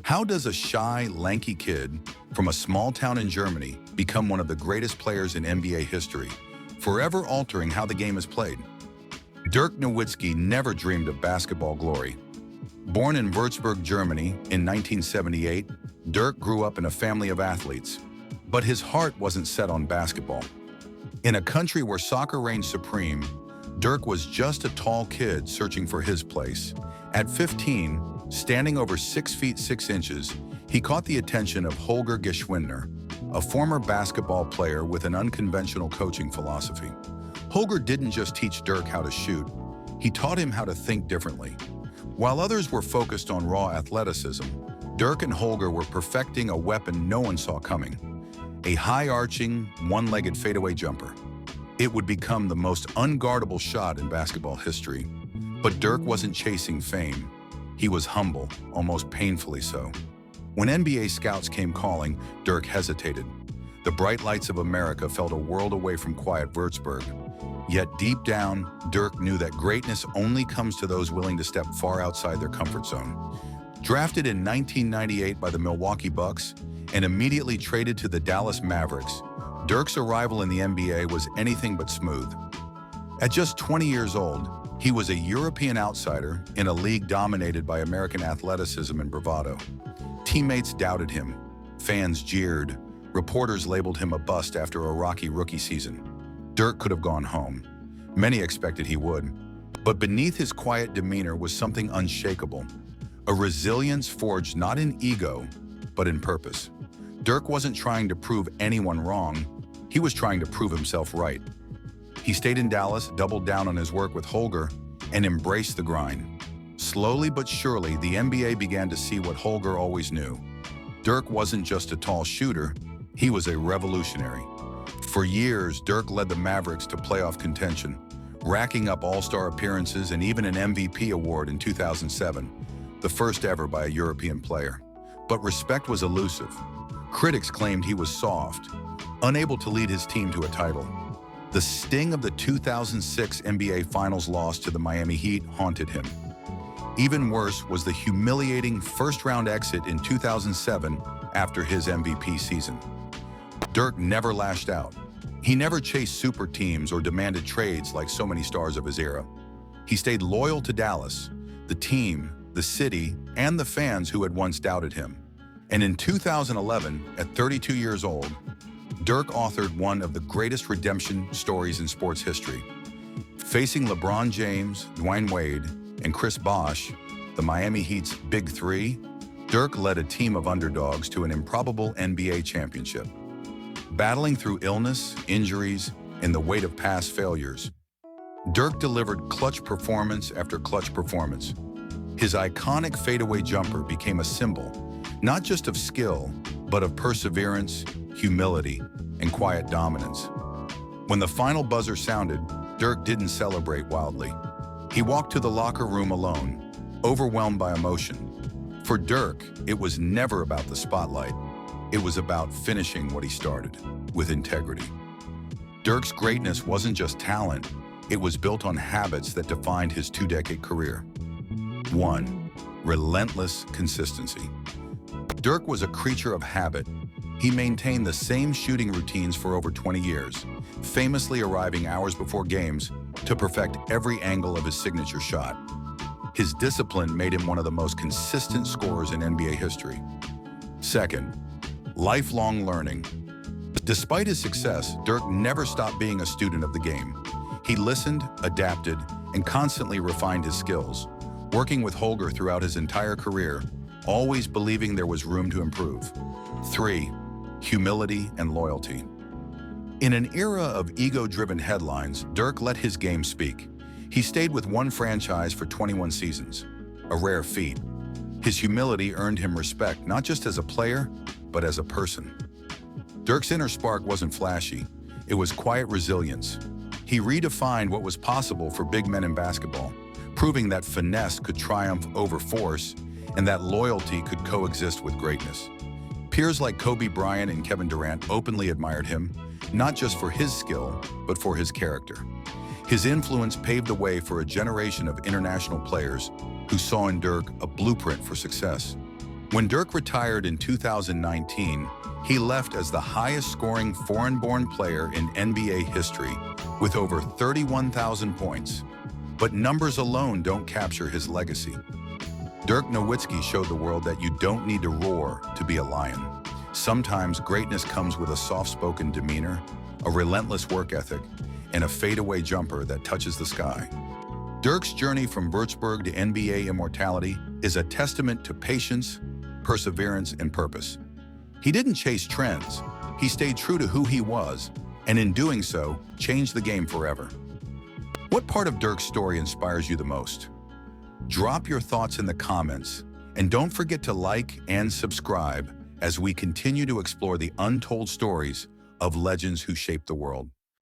How does a shy, lanky kid from a small town in Germany become one of the greatest players in NBA history, forever altering how the game is played? Dirk Nowitzki never dreamed of basketball glory. Born in Würzburg, Germany in 1978, Dirk grew up in a family of athletes. But his heart wasn't set on basketball. In a country where soccer reigned supreme, Dirk was just a tall kid searching for his place. At 15, standing over 6 feet 6 inches, he caught the attention of Holger Geschwindner, a former basketball player with an unconventional coaching philosophy. Holger didn't just teach Dirk how to shoot, he taught him how to think differently. While others were focused on raw athleticism, Dirk and Holger were perfecting a weapon no one saw coming: a high-arching, one-legged fadeaway jumper. It would become the most unguardable shot in basketball history. But Dirk wasn't chasing fame. He was humble, almost painfully so. When NBA scouts came calling, Dirk hesitated. The bright lights of America felt a world away from quiet Würzburg. Yet deep down, Dirk knew that greatness only comes to those willing to step far outside their comfort zone. Drafted in 1998 by the Milwaukee Bucks and immediately traded to the Dallas Mavericks, Dirk's arrival in the NBA was anything but smooth. At just 20 years old, he was a European outsider in a league dominated by American athleticism and bravado. Teammates doubted him, fans jeered, reporters labeled him a bust after a rocky rookie season. Dirk could have gone home. Many expected he would. But beneath his quiet demeanor was something unshakable, a resilience forged not in ego, but in purpose. Dirk wasn't trying to prove anyone wrong, he was trying to prove himself right. He stayed in Dallas, doubled down on his work with Holger, and embraced the grind. Slowly but surely, the NBA began to see what Holger always knew. Dirk wasn't just a tall shooter, he was a revolutionary. For years, Dirk led the Mavericks to playoff contention, racking up all-star appearances and even an MVP award in 2007, the first ever by a European player. But respect was elusive. Critics claimed he was soft, unable to lead his team to a title. The sting of the 2006 NBA Finals loss to the Miami Heat haunted him. Even worse was the humiliating first-round exit in 2007 after his MVP season. Dirk never lashed out. He never chased super teams or demanded trades like so many stars of his era. He stayed loyal to Dallas, the team, the city, and the fans who had once doubted him. And in 2011, at 32 years old, Dirk authored one of the greatest redemption stories in sports history. Facing LeBron James, Dwyane Wade, and Chris Bosh, the Miami Heat's Big Three, Dirk led a team of underdogs to an improbable NBA championship. Battling through illness, injuries, and the weight of past failures, Dirk delivered clutch performance after clutch performance. His iconic fadeaway jumper became a symbol, not just of skill, but of perseverance, humility, and quiet dominance. When the final buzzer sounded, Dirk didn't celebrate wildly. He walked to the locker room alone, overwhelmed by emotion. For Dirk, it was never about the spotlight. It was about finishing what he started, with integrity. Dirk's greatness wasn't just talent, it was built on habits that defined his 2-decade career. 1. Relentless consistency. Dirk was a creature of habit. He maintained the same shooting routines for over 20 years, famously arriving hours before games to perfect every angle of his signature shot. His discipline made him one of the most consistent scorers in NBA history. Second, lifelong learning. Despite his success, Dirk never stopped being a student of the game. He listened, adapted, and constantly refined his skills, working with Holger throughout his entire career, always believing there was room to improve. 3. Humility and loyalty. In an era of ego-driven headlines, Dirk let his game speak. He stayed with one franchise for 21 seasons, a rare feat. His humility earned him respect not just as a player, but as a person. Dirk's inner spark wasn't flashy, it was quiet resilience. He redefined what was possible for big men in basketball, proving that finesse could triumph over force and that loyalty could coexist with greatness. Peers like Kobe Bryant and Kevin Durant openly admired him, not just for his skill, but for his character. His influence paved the way for a generation of international players who saw in Dirk a blueprint for success. When Dirk retired in 2019, he left as the highest-scoring foreign-born player in NBA history with over 31,000 points. But numbers alone don't capture his legacy. Dirk Nowitzki showed the world that you don't need to roar to be a lion. Sometimes greatness comes with a soft-spoken demeanor, a relentless work ethic, and a fadeaway jumper that touches the sky. Dirk's journey from Würzburg to NBA immortality is a testament to patience, perseverance, and purpose. He didn't chase trends. He stayed true to who he was, and in doing so, changed the game forever. What part of Dirk's story inspires you the most? Drop your thoughts in the comments, and don't forget to like and subscribe as we continue to explore the untold stories of legends who shaped the world.